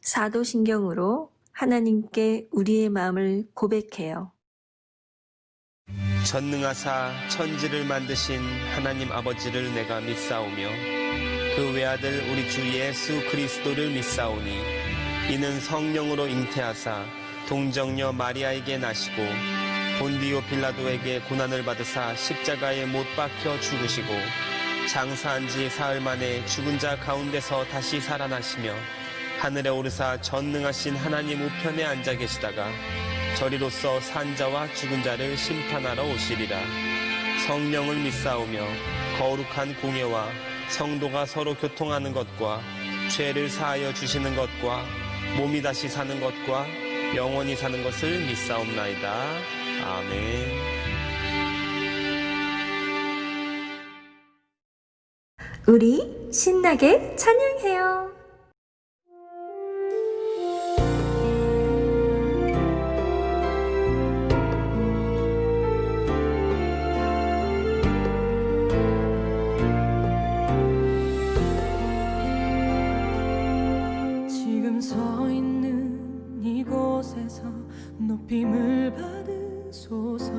사도신경으로 하나님께 우리의 마음을 고백해요. 전능하사 천지를 만드신 하나님 아버지를 내가 믿사오며 그 외아들 우리 주 예수 그리스도를 믿사오니 이는 성령으로 잉태하사 동정녀 마리아에게 나시고 본디오 빌라도에게 고난을 받으사 십자가에 못 박혀 죽으시고 장사한 지 사흘 만에 죽은 자 가운데서 다시 살아나시며 하늘에 오르사 전능하신 하나님 우편에 앉아 계시다가 저리로서 산자와 죽은 자를 심판하러 오시리라. 성령을 믿사오며 거룩한 공예와 성도가 서로 교통하는 것과 죄를 사하여 주시는 것과 몸이 다시 사는 것과 영원히 사는 것을 믿사옵나이다. 아멘. 우리 신나게 찬양해요. 높임을 받으소서.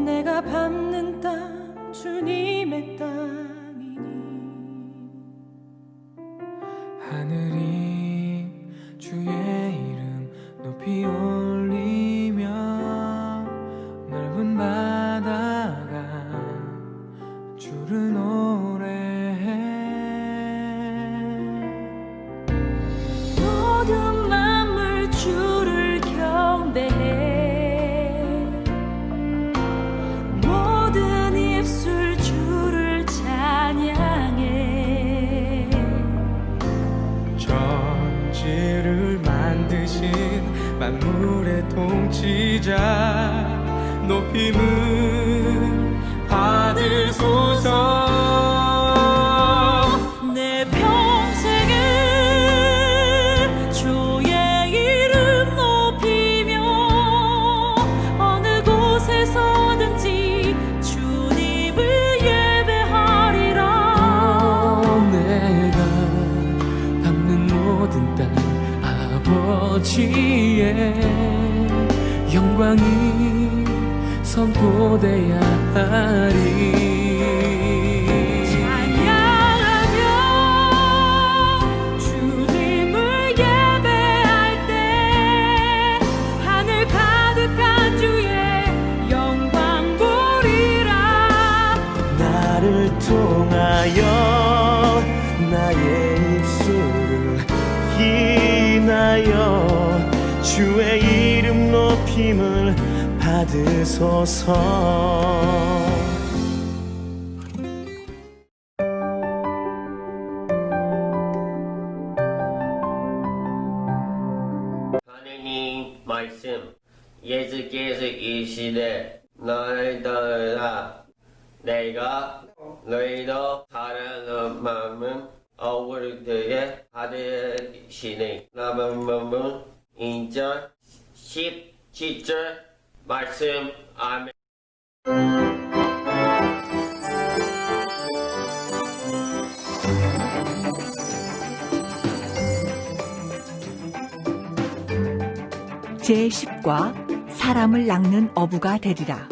내가 밟는 땅 주님의 땅이니 하늘이 주의 이름 높이 올리며 넓은 바다가 주를 노래해. 모든 만물 주를 모든 입술 주를 찬양해. 천지를 만드신 만물의 통치자 높임을 받으소서. 아버지의 영광이 선포돼야 하리. 찬양하며 주님을 예배할 때 하늘 가득한 주의 영광 보리라. 나를 통하여 나의 입술을 인하여 주의 이름 높임을 받으소서. 하느님 말씀. 예수께서 이르시되 너희들아 내가 너희로 사랑하는 마음은 어울리게 받으시니. 남은 부분 2절 17절 말씀. 아멘. 제10과 사람을 낚는 어부가 되리라.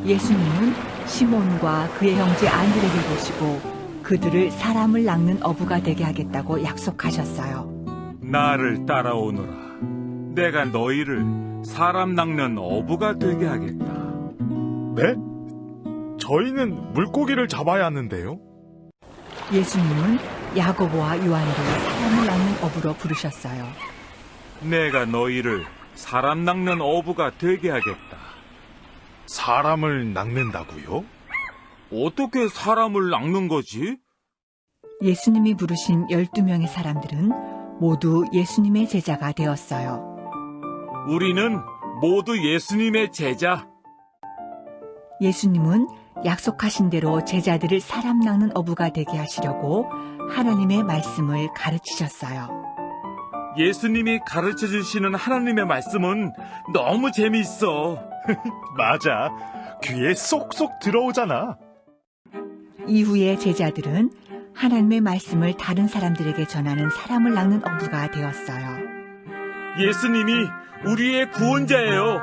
예수님은 시몬과 그의 형제 안드레를 보시고 그들을 사람을 낚는 어부가 되게 하겠다고 약속하셨어요. 나를 따라오너라. 내가 너희를 사람 낚는 어부가 되게 하겠다. 네? 저희는 물고기를 잡아야 하는데요. 예수님은 야고보와 요한도 사람을 낚는 어부로 부르셨어요. 내가 너희를 사람 낚는 어부가 되게 하겠다. 사람을 낚는다고요? 어떻게 사람을 낚는 거지? 예수님이 부르신 12명의 사람들은 모두 예수님의 제자가 되었어요. 우리는 모두 예수님의 제자. 예수님은 약속하신 대로 제자들을 사람 낚는 어부가 되게 하시려고 하나님의 말씀을 가르치셨어요. 예수님이 가르쳐 주시는 하나님의 말씀은 너무 재미있어. 맞아. 귀에 쏙쏙 들어오잖아. 이후에 제자들은 하나님의 말씀을 다른 사람들에게 전하는 사람을 낚는 어부가 되었어요. 예수님이 우리의 구원자예요.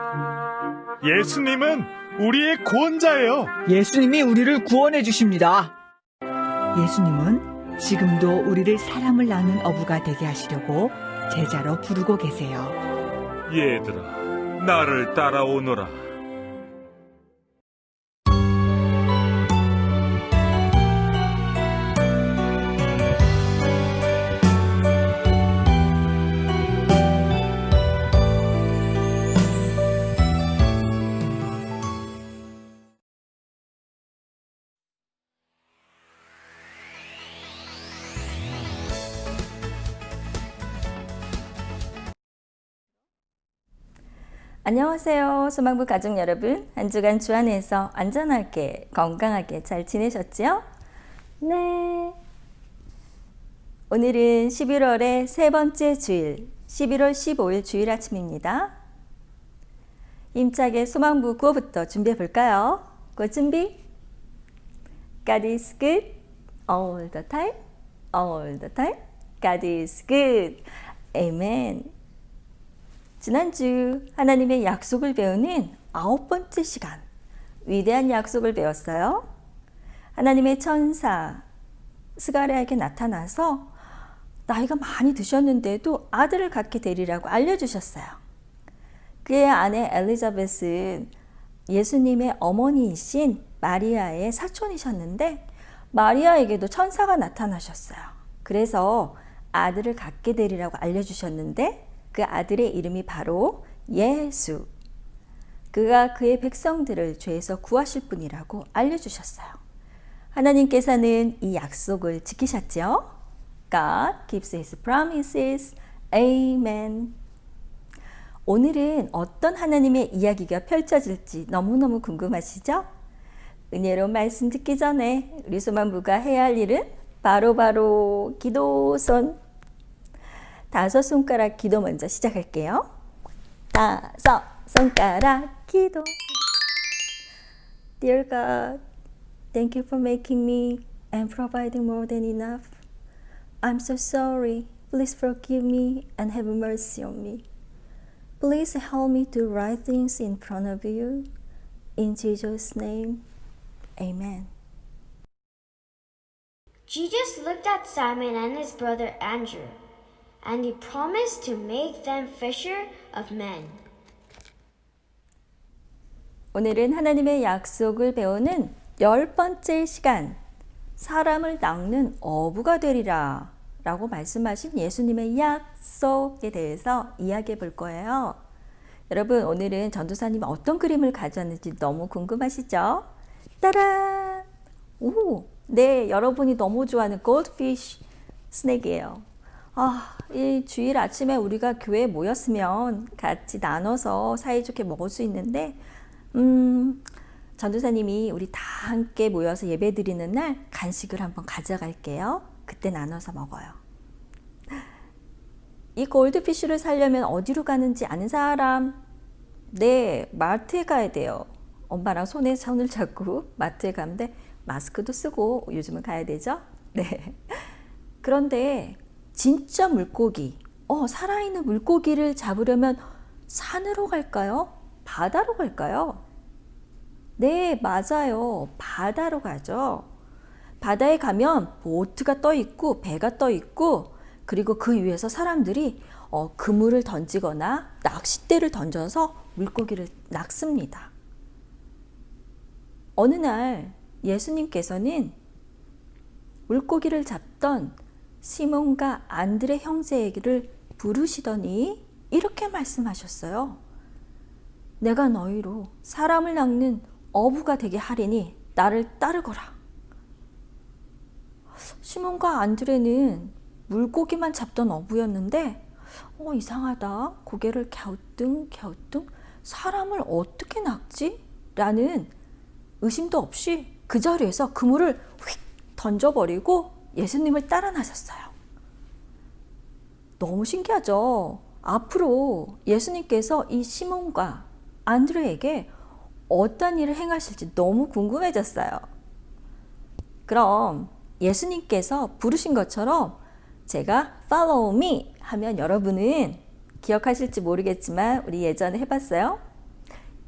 예수님은 우리의 구원자예요. 예수님이 우리를 구원해 주십니다. 예수님은 지금도 우리를 사람을 낚는 어부가 되게 하시려고 제자로 부르고 계세요. 얘들아, 나를 따라오너라. 안녕하세요. 소망부 가족 여러분. 한 주간 주 안에서 안전하게 건강하게 잘 지내셨지요? 네. 오늘은 11월의 세 번째 주일, 11월 15일 주일 아침입니다. 힘차게 소망부 구호부터 준비해 볼까요? 구호 준비. God is good all the time, all the time. God is good. Amen. 지난주 하나님의 약속을 배우는 9번째 시간, 위대한 약속을 배웠어요. 하나님의 천사 스가랴에게 나타나서 나이가 많이 드셨는데도 아들을 갖게 되리라고 알려주셨어요. 그의 아내 엘리자벳은 예수님의 어머니이신 마리아의 사촌이셨는데 마리아에게도 천사가 나타나셨어요. 그래서 아들을 갖게 되리라고 알려주셨는데 그 아들의 이름이 바로 예수. 그가 그의 백성들을 죄에서 구하실 분이라고 알려주셨어요. 하나님께서는 이 약속을 지키셨죠? God keeps his promises. Amen. 오늘은 어떤 하나님의 이야기가 펼쳐질지 너무너무 궁금하시죠? 은혜로운 말씀 듣기 전에 우리 소망부가 해야 할 일은 바로 기도손. 5 손가락 기도 먼저 시작할게요. 5 손가락 기도. Dear God, thank you for making me and providing more than enough. I'm so sorry. Please forgive me and have mercy on me. Please help me do right things in front of you. In Jesus' name, Amen. Jesus looked at Simon and his brother Andrew, and he promised to make them fisher of men. 오늘은 하나님의 약속을 배우는 10번째 시간, 사람을 낚는 어부가 되리라 라고 말씀하신 예수님의 약속에 대해서 이야기해 볼 거예요. 여러분, 오늘은 전도사님이 어떤 그림을 가져왔는지 너무 궁금하시죠? 따란! 오, 네, 여러분이 너무 좋아하는 골드피쉬 스낵이에요. 이 주일 아침에 우리가 교회에 모였으면 같이 나눠서 사이좋게 먹을 수 있는데 전도사님이 우리 다 함께 모여서 예배 드리는 날 간식을 한번 가져갈게요. 그때 나눠서 먹어요. 이 골드피쉬를 사려면 어디로 가는지 아는 사람? 네, 마트에 가야 돼요. 엄마랑 손에 손을 잡고 마트에 가는데 마스크도 쓰고 요즘은 가야 되죠? 네. 그런데 진짜 물고기, 살아있는 물고기를 잡으려면 산으로 갈까요? 바다로 갈까요? 네, 맞아요. 바다로 가죠. 바다에 가면 보트가 떠 있고 배가 떠 있고 그리고 그 위에서 사람들이 그물을 던지거나 낚싯대를 던져서 물고기를 낚습니다. 어느 날 예수님께서는 물고기를 잡던 시몬과 안드레 형제에게를 부르시더니 이렇게 말씀하셨어요. 내가 너희로 사람을 낚는 어부가 되게 하리니 나를 따르거라. 시몬과 안드레는 물고기만 잡던 어부였는데 이상하다. 고개를 갸우뚱 사람을 어떻게 낚지? 라는 의심도 없이 그 자리에서 그물을 휙 던져버리고 예수님을 따라 나섰어요. 너무 신기하죠? 앞으로 예수님께서 이 시몬과 안드레에게 어떤 일을 행하실지 너무 궁금해졌어요. 그럼 예수님께서 부르신 것처럼 제가 follow me 하면 여러분은 기억하실지 모르겠지만 우리 예전에 해봤어요?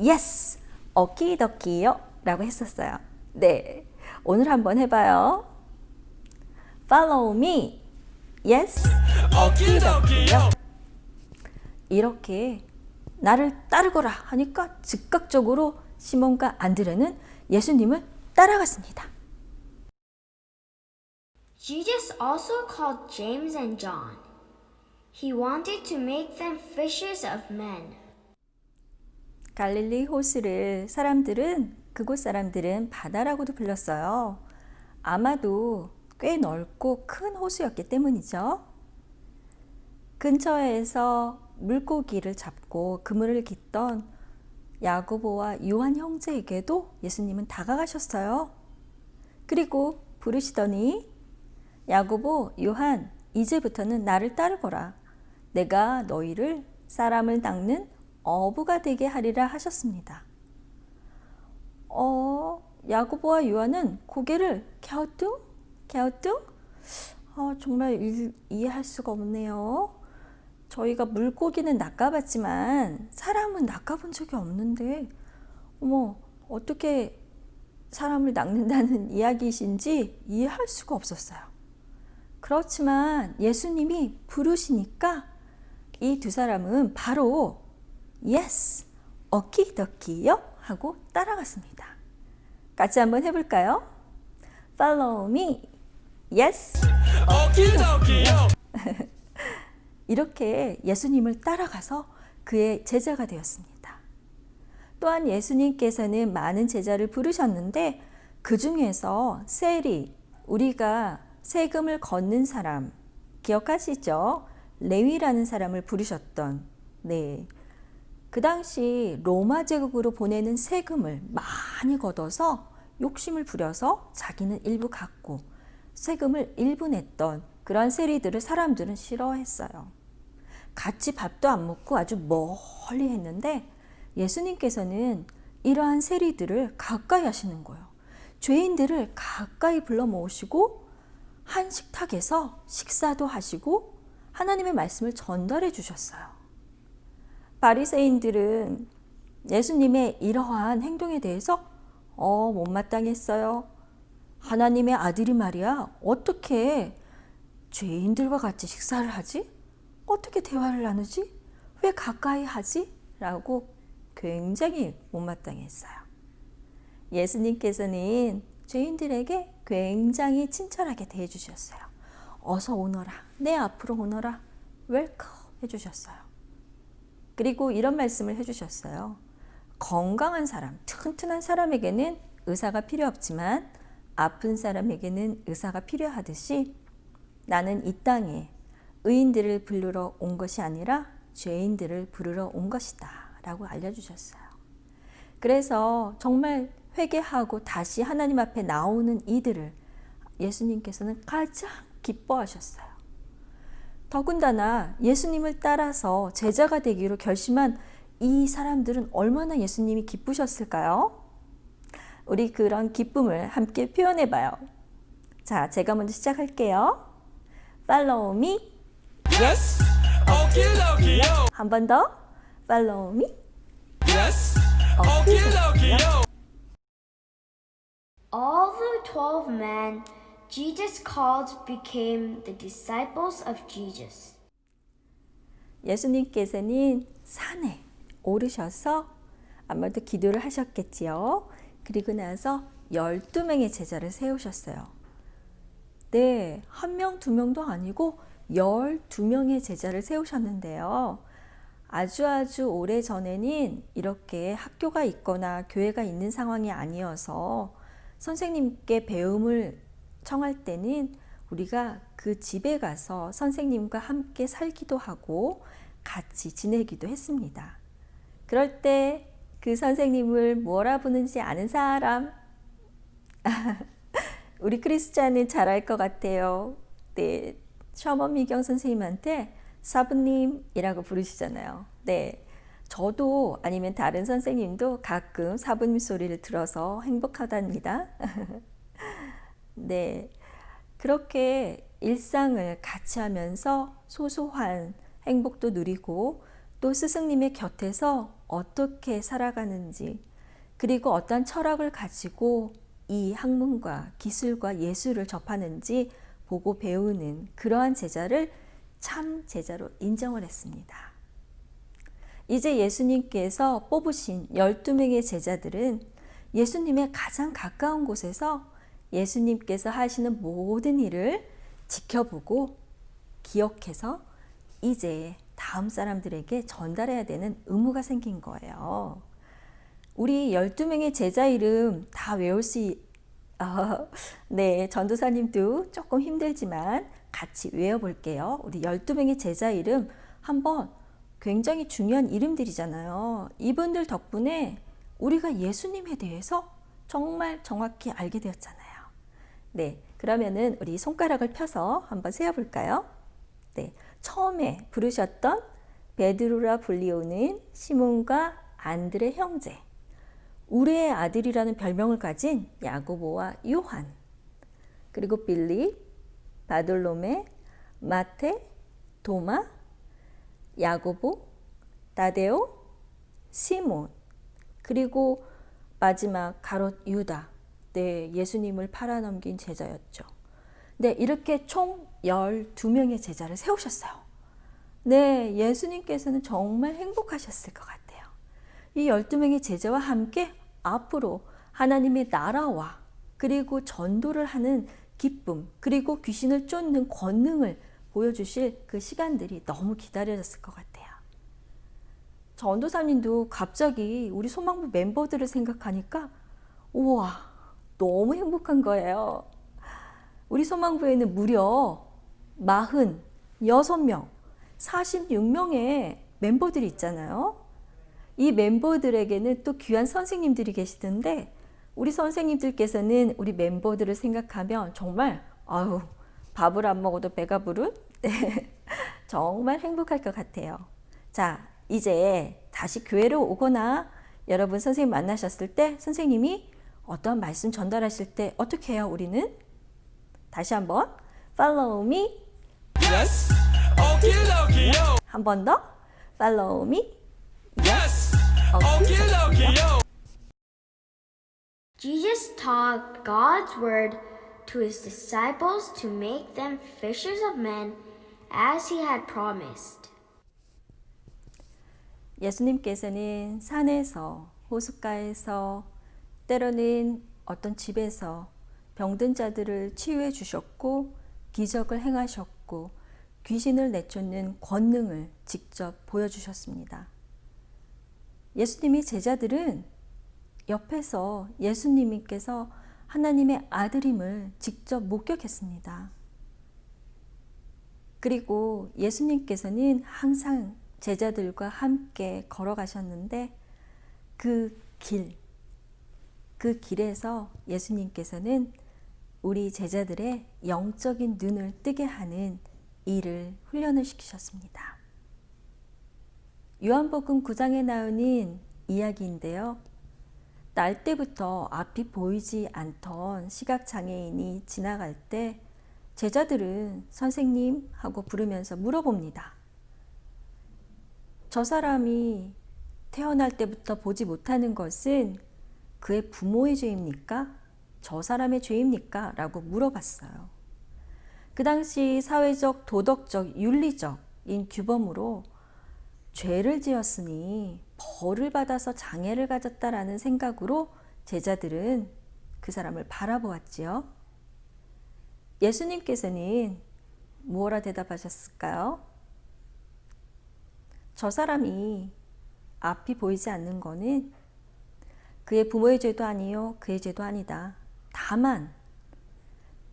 Yes, 오키도키요 라고 했었어요. 네, 오늘 한번 해봐요. Follow me. Yes, 오키도키요. 이렇게 나를 따르거라 하니까 즉각적으로 시몬과 안드레는 예수님을 따라갔습니다. Jesus also called James and John. He wanted to make them fishers of men. 갈릴리 호수를 그곳 사람들은 바다라고도 불렀어요. 아마도 꽤 넓고 큰 호수였기 때문이죠. 근처에서 물고기를 잡고 그물을 깃던 야고보와 요한 형제에게도 예수님은 다가가셨어요. 그리고 부르시더니 야고보, 요한, 이제부터는 나를 따르거라. 내가 너희를 사람을 낚는 어부가 되게 하리라 하셨습니다. 야고보와 요한은 고개를 갸우뚱? 정말 이해할 수가 없네요. 저희가 물고기는 낚아봤지만 사람은 낚아본 적이 없는데 어떻게 사람을 낚는다는 이야기이신지 이해할 수가 없었어요. 그렇지만 예수님이 부르시니까 이 두 사람은 바로 Yes, 오키도키요 하고 따라갔습니다. 같이 한번 해볼까요? Follow me. Yes, 오키도키요. 이렇게 예수님을 따라가서 그의 제자가 되었습니다. 또한 예수님께서는 많은 제자를 부르셨는데 그 중에서 세리, 우리가 세금을 걷는 사람 기억하시죠? 레위라는 사람을 부르셨던 그 당시 로마 제국으로 보내는 세금을 많이 걷어서 욕심을 부려서 자기는 일부 갖고 세금을 일부 냈던 그런 세리들을 사람들은 싫어했어요. 같이 밥도 안 먹고 아주 멀리 했는데 예수님께서는 이러한 세리들을 가까이 하시는 거예요. 죄인들을 가까이 불러 모으시고 한 식탁에서 식사도 하시고 하나님의 말씀을 전달해 주셨어요. 바리새인들은 예수님의 이러한 행동에 대해서 못마땅했어요. 하나님의 아들이 말이야 어떻게 죄인들과 같이 식사를 하지? 어떻게 대화를 나누지? 왜 가까이 하지? 라고 굉장히 못마땅했어요. 예수님께서는 죄인들에게 굉장히 친절하게 대해주셨어요. 어서 오너라, 내 앞으로 오너라, 웰컴 해주셨어요. 그리고 이런 말씀을 해주셨어요. 건강한 사람, 튼튼한 사람에게는 의사가 필요 없지만 아픈 사람에게는 의사가 필요하듯이 나는 이 땅에 의인들을 부르러 온 것이 아니라 죄인들을 부르러 온 것이다 라고 알려주셨어요. 그래서 정말 회개하고 다시 하나님 앞에 나오는 이들을 예수님께서는 가장 기뻐하셨어요. 더군다나 예수님을 따라서 제자가 되기로 결심한 이 사람들은 얼마나 예수님이 기쁘셨을까요? 우리 그런 기쁨을 함께 표현해 봐요. 자, 제가 먼저 시작할게요. Follow me. Yes. 한 번 더. Follow me. Yes. All the 12 men Jesus called became the disciples of Jesus. 예수님께서는 산에 오르셔서 아마도 기도를 하셨겠지요. 그리고 나서 12명의 제자를 세우셨어요. 네, 한 명, 두 명도 아니고 12명의 제자를 세우셨는데요. 아주 오래 전에는 이렇게 학교가 있거나 교회가 있는 상황이 아니어서 선생님께 배움을 청할 때는 우리가 그 집에 가서 선생님과 함께 살기도 하고 같이 지내기도 했습니다. 그럴 때 그 선생님을 뭐라 부르는지 아는 사람? 우리 크리스찬은 잘 알 것 같아요. 네, 셔먼 미경 선생님한테 사부님이라고 부르시잖아요. 네, 저도 아니면 다른 선생님도 가끔 사부님 소리를 들어서 행복하답니다. 네, 그렇게 일상을 같이 하면서 소소한 행복도 누리고 또 스승님의 곁에서 어떻게 살아가는지 그리고 어떤 철학을 가지고 이 학문과 기술과 예술을 접하는지 보고 배우는 그러한 제자를 참 제자로 인정을 했습니다. 이제 예수님께서 뽑으신 12명의 제자들은 예수님의 가장 가까운 곳에서 예수님께서 하시는 모든 일을 지켜보고 기억해서 이제 다음 사람들에게 전달해야 되는 의무가 생긴 거예요. 우리 12명의 제자 이름 다 외울 수 네, 전도사님도 조금 힘들지만 같이 외워볼게요. 우리 12명의 제자 이름 한번 굉장히 중요한 이름들이잖아요. 이분들 덕분에 우리가 예수님에 대해서 정말 정확히 알게 되었잖아요. 네, 그러면은 우리 손가락을 펴서 한번 세어볼까요? 네, 처음에 부르셨던 베드로라 불리오는 시몬과 안드레 형제, 우리의 아들이라는 별명을 가진 야고보와 요한, 그리고 빌립, 바돌로메, 마테, 도마, 야고보, 다데오, 시몬, 그리고 마지막 가롯 유다. 네, 예수님을 팔아넘긴 제자였죠. 네, 이렇게 총 12명의 제자를 세우셨어요. 네, 예수님께서는 정말 행복하셨을 것 같아요. 이 12명의 제자와 함께 앞으로 하나님의 나라와 그리고 전도를 하는 기쁨, 그리고 귀신을 쫓는 권능을 보여주실 그 시간들이 너무 기다려졌을 것 같아요. 전도사님도 갑자기 우리 소망부 멤버들을 생각하니까 우와, 너무 행복한 거예요. 우리 소망부에는 무려 46명, 46명의 멤버들이 있잖아요. 이 멤버들에게는 또 귀한 선생님들이 계시던데 우리 선생님들께서는 우리 멤버들을 생각하면 정말 밥을 안 먹어도 배가 부른 정말 행복할 것 같아요. 자, 이제 다시 교회로 오거나 여러분 선생님 만나셨을 때 선생님이 어떤 말씀 전달하실 때 어떻게 해요? 우리는 다시 한번 Follow me. Yes. 오케이 오케이. 한 번 더 Follow me. Yes. 오케이 오케이. Jesus taught God's word to his disciples to make them fishers of men as he had promised. 예수님께서는 산에서, 호숫가에서, 때로는 어떤 집에서 병든 자들을 치유해 주셨고 기적을 행하셨고 귀신을 내쫓는 권능을 직접 보여주셨습니다. 예수님의 제자들은 옆에서 예수님께서 하나님의 아들임을 직접 목격했습니다. 그리고 예수님께서는 항상 제자들과 함께 걸어가셨는데 그 길에서 예수님께서는 우리 제자들의 영적인 눈을 뜨게 하는 일을 훈련을 시키셨습니다. 요한복음 9장에 나오는 이야기인데요. 날 때부터 앞이 보이지 않던 시각장애인이 지나갈 때 제자들은 선생님 하고 부르면서 물어봅니다. 저 사람이 태어날 때부터 보지 못하는 것은 그의 부모의 죄입니까? 저 사람의 죄입니까? 라고 물어봤어요. 그 당시 사회적, 도덕적, 윤리적인 규범으로 죄를 지었으니 벌을 받아서 장애를 가졌다라는 생각으로 제자들은 그 사람을 바라보았지요. 예수님께서는 뭐라 대답하셨을까요? 저 사람이 앞이 보이지 않는 거는 그의 부모의 죄도 아니요, 그의 죄도 아니다. 다만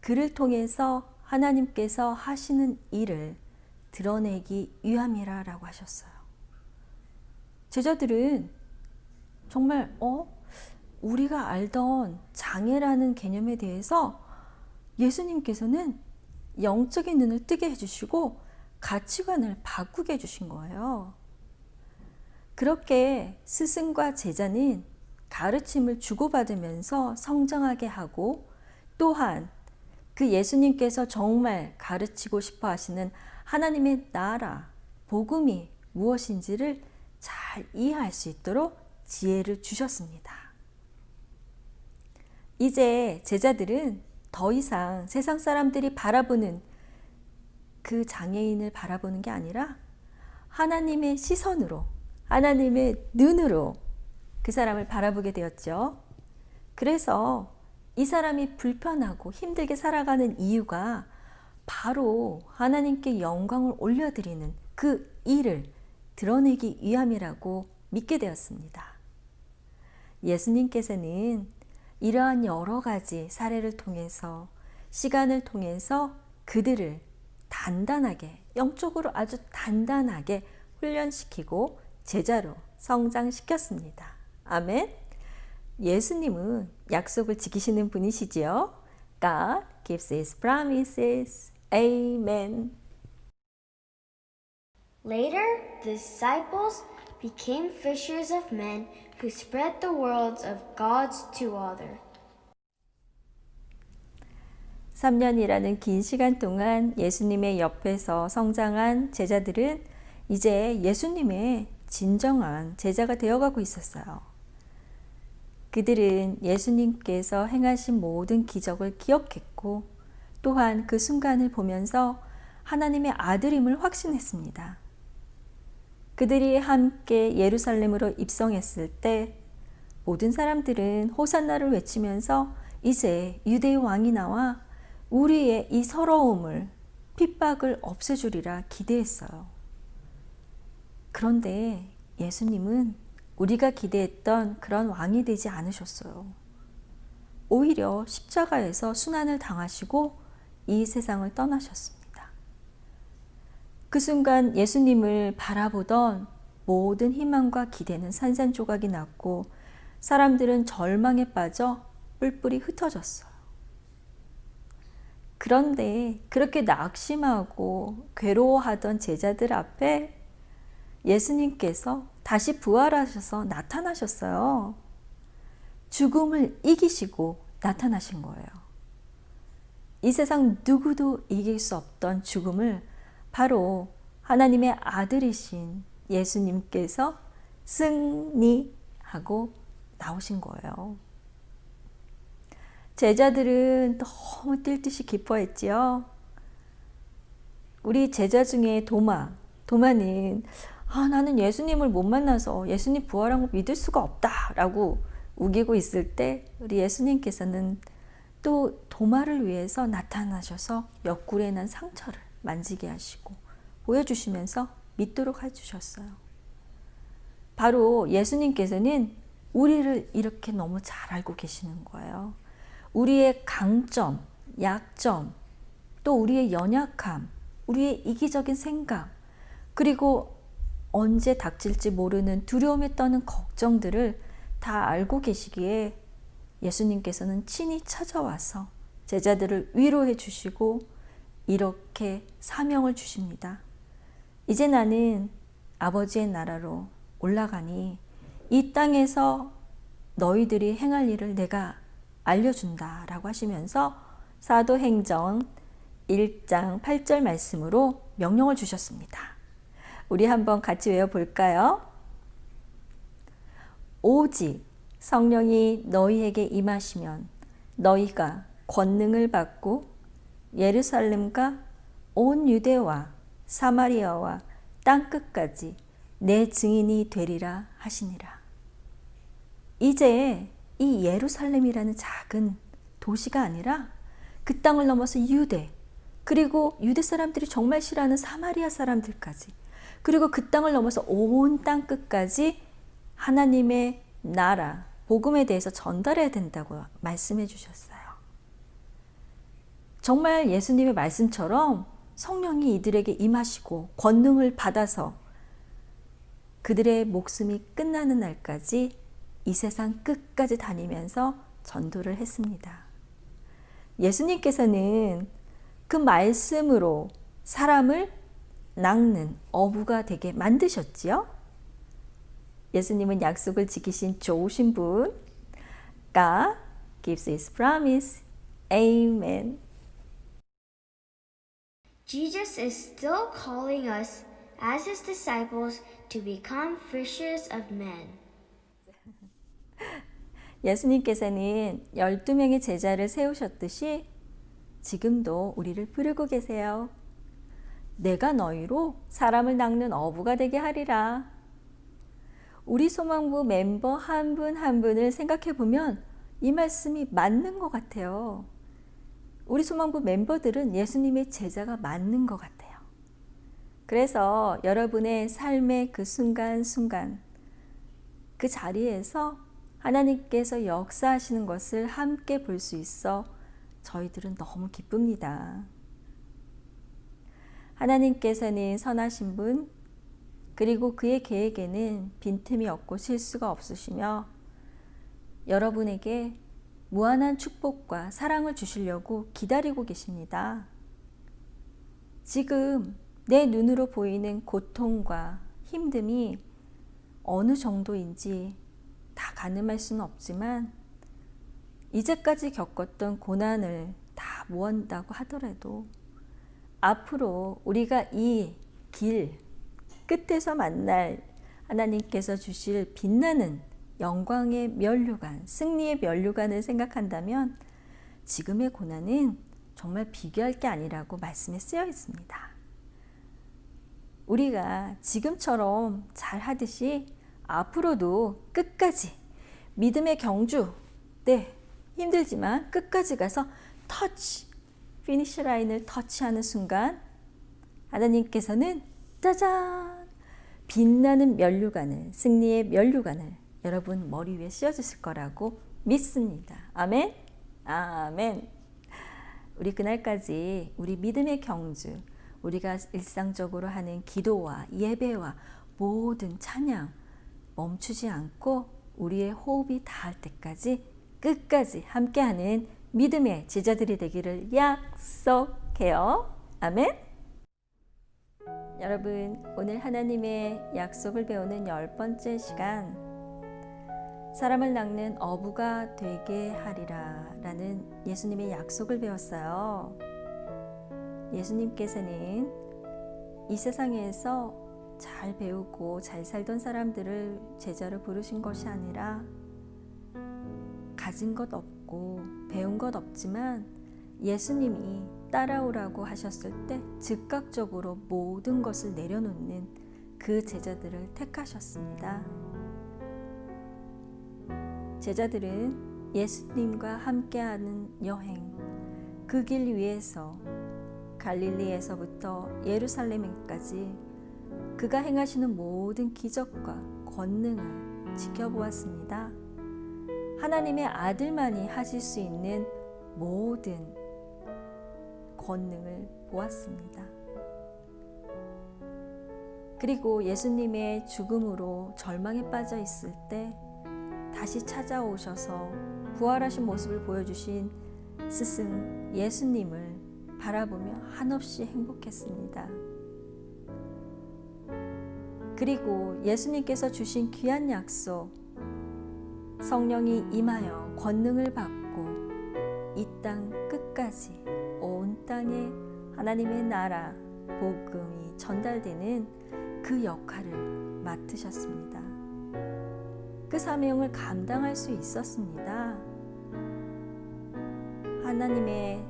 그를 통해서 하나님께서 하시는 일을 드러내기 위함이라 라고 하셨어요. 제자들은 정말 우리가 알던 장애라는 개념에 대해서 예수님께서는 영적인 눈을 뜨게 해주시고 가치관을 바꾸게 해주신 거예요. 그렇게 스승과 제자는 가르침을 주고받으면서 성장하게 하고 또한 그 예수님께서 정말 가르치고 싶어 하시는 하나님의 나라, 복음이 무엇인지를 잘 이해할 수 있도록 지혜를 주셨습니다. 이제 제자들은 더 이상 세상 사람들이 바라보는 그 장애인을 바라보는 게 아니라 하나님의 시선으로, 하나님의 눈으로 그 사람을 바라보게 되었죠. 그래서 이 사람이 불편하고 힘들게 살아가는 이유가 바로 하나님께 영광을 올려드리는 그 일을 드러내기 위함이라고 믿게 되었습니다. 예수님께서는 이러한 여러 가지 사례를 통해서, 시간을 통해서 그들을 단단하게, 영적으로 아주 단단하게 훈련시키고 제자로 성장시켰습니다. 아멘. 예수님은 약속을 지키시는 분이시지요. God keeps His promises. Amen. Later, the disciples became fishers of men who spread the words of God to others. 3년이라는 긴 시간 동안 예수님의 옆에서 성장한 제자들은 이제 예수님의 진정한 제자가 되어가고 있었어요. 그들은 예수님께서 행하신 모든 기적을 기억했고 또한 그 순간을 보면서 하나님의 아들임을 확신했습니다. 그들이 함께 예루살렘으로 입성했을 때 모든 사람들은 호산나를 외치면서 이제 유대의 왕이 나와 우리의 이 서러움을, 핍박을 없애주리라 기대했어요. 그런데 예수님은 우리가 기대했던 그런 왕이 되지 않으셨어요. 오히려 십자가에서 순환을 당하시고 이 세상을 떠나셨습니다. 그 순간 예수님을 바라보던 모든 희망과 기대는 산산조각이 났고 사람들은 절망에 빠져 뿔뿔이 흩어졌어요. 그런데 그렇게 낙심하고 괴로워하던 제자들 앞에 예수님께서 다시 부활하셔서 나타나셨어요. 죽음을 이기시고 나타나신 거예요. 이 세상 누구도 이길 수 없던 죽음을 바로 하나님의 아들이신 예수님께서 승리하고 나오신 거예요. 제자들은 너무 뛸 듯이 기뻐했지요. 우리 제자 중에 도마는 나는 예수님을 못 만나서 예수님 부활한 거 믿을 수가 없다라고 우기고 있을 때 우리 예수님께서는 또 도마를 위해서 나타나셔서 옆구리에 난 상처를 만지게 하시고 보여주시면서 믿도록 해주셨어요. 바로 예수님께서는 우리를 이렇게 너무 잘 알고 계시는 거예요. 우리의 강점, 약점, 또 우리의 연약함, 우리의 이기적인 생각, 그리고 언제 닥칠지 모르는 두려움에 떠는 걱정들을 다 알고 계시기에 예수님께서는 친히 찾아와서 제자들을 위로해 주시고 이렇게 사명을 주십니다. 이제 나는 아버지의 나라로 올라가니 이 땅에서 너희들이 행할 일을 내가 알려준다 라고 하시면서 사도행전 1장 8절 말씀으로 명령을 주셨습니다. 우리 한번 같이 외워볼까요? 오직 성령이 너희에게 임하시면 너희가 권능을 받고 예루살렘과 온 유대와 사마리아와 땅끝까지 내 증인이 되리라 하시니라. 이제 이 예루살렘이라는 작은 도시가 아니라 그 땅을 넘어서 유대, 그리고 유대 사람들이 정말 싫어하는 사마리아 사람들까지, 그리고 그 땅을 넘어서 온 땅끝까지 하나님의 나라, 복음에 대해서 전달해야 된다고 말씀해 주셨어요. 정말 예수님의 말씀처럼 성령이 이들에게 임하시고 권능을 받아서 그들의 목숨이 끝나는 날까지 이 세상 끝까지 다니면서 전도를 했습니다. 예수님께서는 그 말씀으로 사람을 낚는 어부가 되게 만드셨지요. 예수님은 약속을 지키신 좋으신 분. God gives His promise. Amen. Jesus is still calling us as his disciples to become fishers of men. 예수님께서는 12명의 제자를 세우셨듯이 지금도 우리를 부르고 계세요. 내가 너희로 사람을 낚는 어부가 되게 하리라. 우리 소망부 멤버 한 분 한 분을 생각해 보면 이 말씀이 맞는 것 같아요. 우리 소망부 멤버들은 예수님의 제자가 맞는 것 같아요. 그래서 여러분의 삶의 그 순간순간 그 자리에서 하나님께서 역사하시는 것을 함께 볼 수 있어 저희들은 너무 기쁩니다. 하나님께서는 선하신 분, 그리고 그의 계획에는 빈틈이 없고 실수가 없으시며 여러분에게 무한한 축복과 사랑을 주시려고 기다리고 계십니다. 지금 내 눈으로 보이는 고통과 힘듦이 어느 정도인지 다 가늠할 수는 없지만 이제까지 겪었던 고난을 다 모은다고 하더라도 앞으로 우리가 이 길 끝에서 만날 하나님께서 주실 빛나는 영광의 면류관, 승리의 면류관을 생각한다면 지금의 고난은 정말 비교할 게 아니라고 말씀에 쓰여 있습니다. 우리가 지금처럼 잘 하듯이 앞으로도 끝까지 믿음의 경주, 힘들지만 끝까지 가서 피니시 라인을 터치하는 순간 하나님께서는 짜잔! 빛나는 면류관을, 승리의 면류관을 여러분 머리 위에 씌워주실 거라고 믿습니다. 아멘? 아멘. 우리 그날까지 우리 믿음의 경주, 우리가 일상적으로 하는 기도와 예배와 모든 찬양 멈추지 않고 우리의 호흡이 닿을 때까지 끝까지 함께하는 믿음의 제자들이 되기를 약속해요. 아멘. 여러분, 오늘 하나님의 약속을 배우는 10번째 시간, 사람을 낚는 어부가 되게 하리라 라는 예수님의 약속을 배웠어요. 예수님께서는 이 세상에서 잘 배우고 잘 살던 사람들을 제자로 부르신 것이 아니라 가진 것 없고 배운 것 없지만 예수님이 따라오라고 하셨을 때 즉각적으로 모든 것을 내려놓는 그 제자들을 택하셨습니다. 제자들은 예수님과 함께하는 여행, 그 길 위에서 갈릴리에서부터 예루살렘까지 그가 행하시는 모든 기적과 권능을 지켜보았습니다. 하나님의 아들만이 하실 수 있는 모든 권능을 보았습니다. 그리고 예수님의 죽음으로 절망에 빠져 있을 때 다시 찾아오셔서 부활하신 모습을 보여주신 스승 예수님을 바라보며 한없이 행복했습니다. 그리고 예수님께서 주신 귀한 약속, 성령이 임하여 권능을 받고 이 땅 끝까지 온 땅에 하나님의 나라, 복음이 전달되는 그 역할을 맡으셨습니다. 그 사명을 감당할 수 있었습니다. 하나님의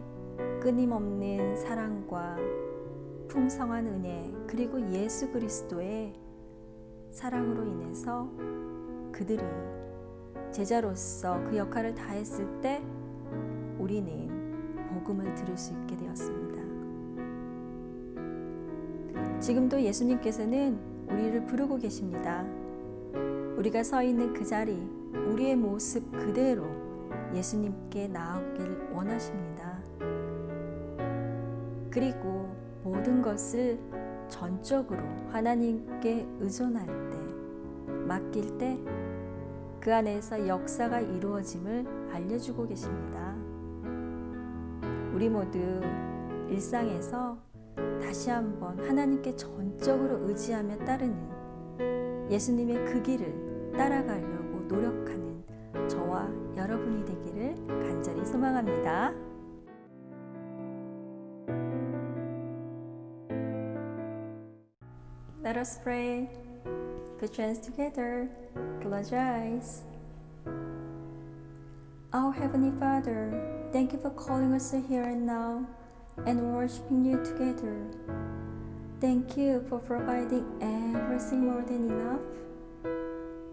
끊임없는 사랑과 풍성한 은혜, 그리고 예수 그리스도의 사랑으로 인해서 그들이 제자로서 그 역할을 다했을 때 우리는 복음을 들을 수 있게 되었습니다. 지금도 예수님께서는 우리를 부르고 계십니다. 우리가 서 있는 그 자리, 우리의 모습 그대로 예수님께 나아오길 원하십니다. 그리고 모든 것을 전적으로 하나님께 의존할 때, 맡길 때 그 안에서 역사가 이루어짐을 알려주고 계십니다. 우리 모두 일상에서 다시 한번 하나님께 전적으로 의지하며 따르는 예수님의 그 길을 따라가려고 노력하는 저와 여러분이 되기를 간절히 소망합니다. Let us pray. Put your hands together. Close your eyes. Our Heavenly Father, thank you for calling us here and now and worshiping you together. Thank you for providing everything more than enough.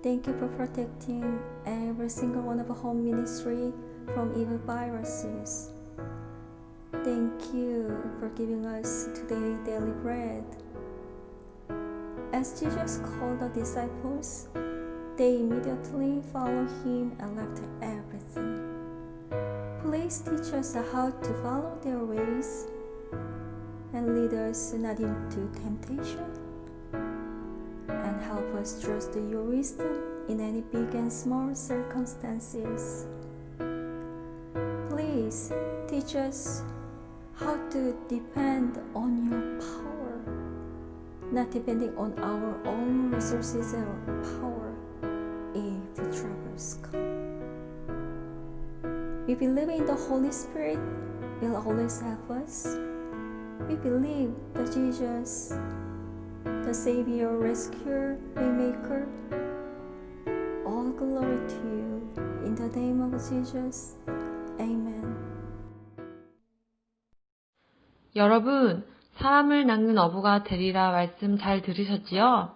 Thank you for protecting every single one of our home ministry from evil viruses. Thank you for giving us today daily bread. As Jesus called the disciples, they immediately followed him and left everything. Please teach us how to follow their ways and lead us not into temptation, and help us trust your wisdom in any big and small circumstances. Please teach us how to depend on your power, not depending on our own resources or power if troubles come. We believe in the Holy Spirit will always help us. We believe that Jesus, the Savior, Rescuer, Waymaker, all glory to you. In the name of Jesus, Amen. 여러분, 사람을 낚는 어부가 되리라 말씀 잘 들으셨지요?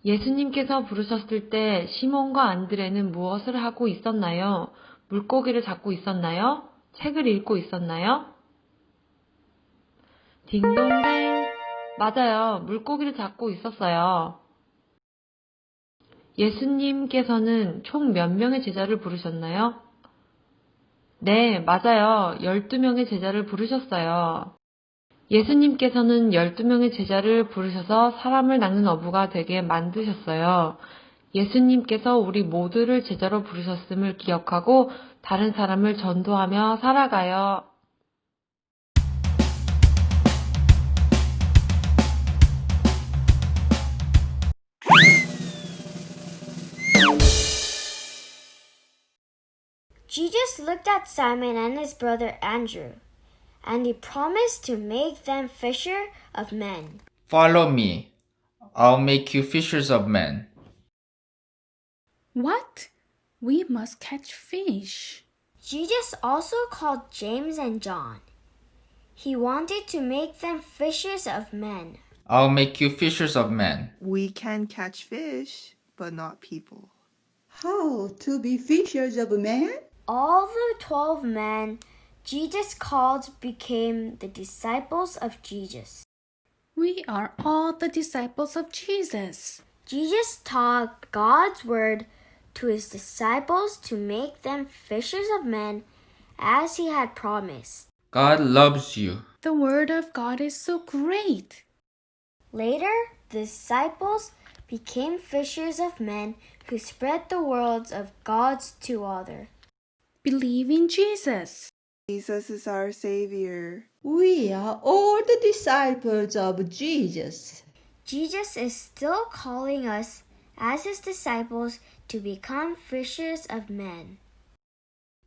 예수님께서 부르셨을 때 시몬과 안드레는 무엇을 하고 있었나요? 물고기를 잡고 있었나요? 책을 읽고 있었나요? 딩동댕! 맞아요. 물고기를 잡고 있었어요. 예수님께서는 총 몇 명의 제자를 부르셨나요? 네, 맞아요. 12명의 제자를 부르셨어요. 예수님께서는 12명의 제자를 부르셔서 사람을 낚는 어부가 되게 만드셨어요. 예수님께서 우리 모두를 제자로 부르셨음을 기억하고 다른 사람을 전도하며 살아가요. Jesus looked at Simon and his brother Andrew, and he promised to make them fisher of men. Follow me. I'll make you fishers of men. What? We must catch fish. Jesus also called James and John. He wanted to make them fishers of men. I'll make you fishers of men. We can catch fish, but not people. How to be fishers of men? All the 12 men Jesus called became the disciples of Jesus. We are all the disciples of Jesus. Jesus taught God's word to his disciples to make them fishers of men as he had promised. God loves you. The word of God is so great. Later, the disciples became fishers of men who spread the words of God to others. Believe in Jesus. Jesus is our Savior. We are all the disciples of Jesus. Jesus is still calling us as his disciples to become fishers of men.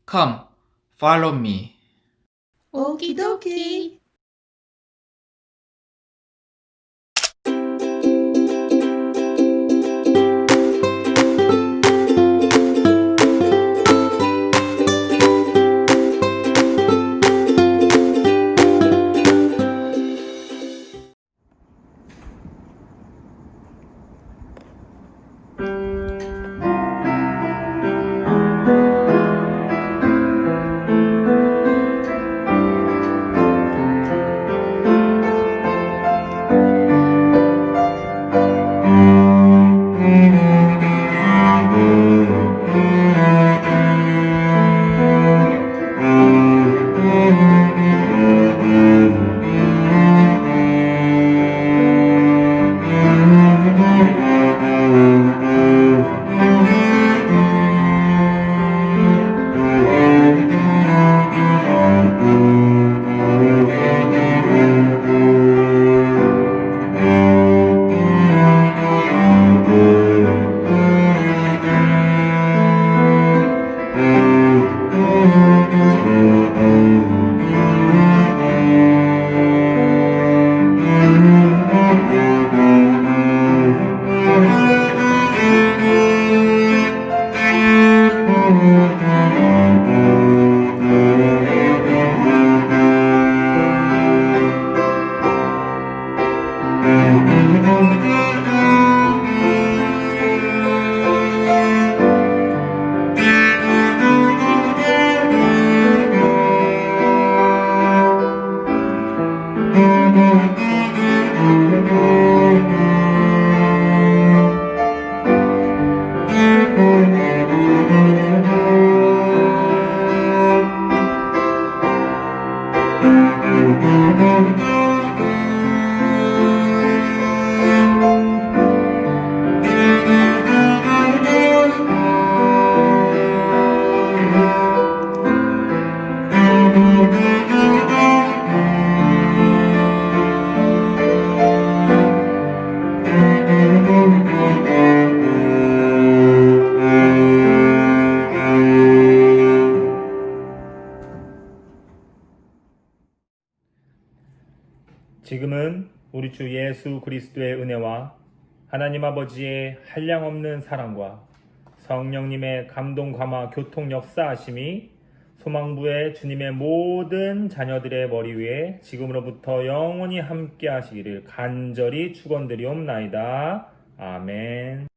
Come, follow me. Okie dokie. 지금은 우리 주 예수 그리스도의 은혜와 하나님 아버지의 한량없는 사랑과 성령님의 감동 감화 교통 역사하심이 소망부의 주님의 모든 자녀들의 머리 위에 지금으로부터 영원히 함께 하시기를 간절히 축원드리옵나이다. 아멘.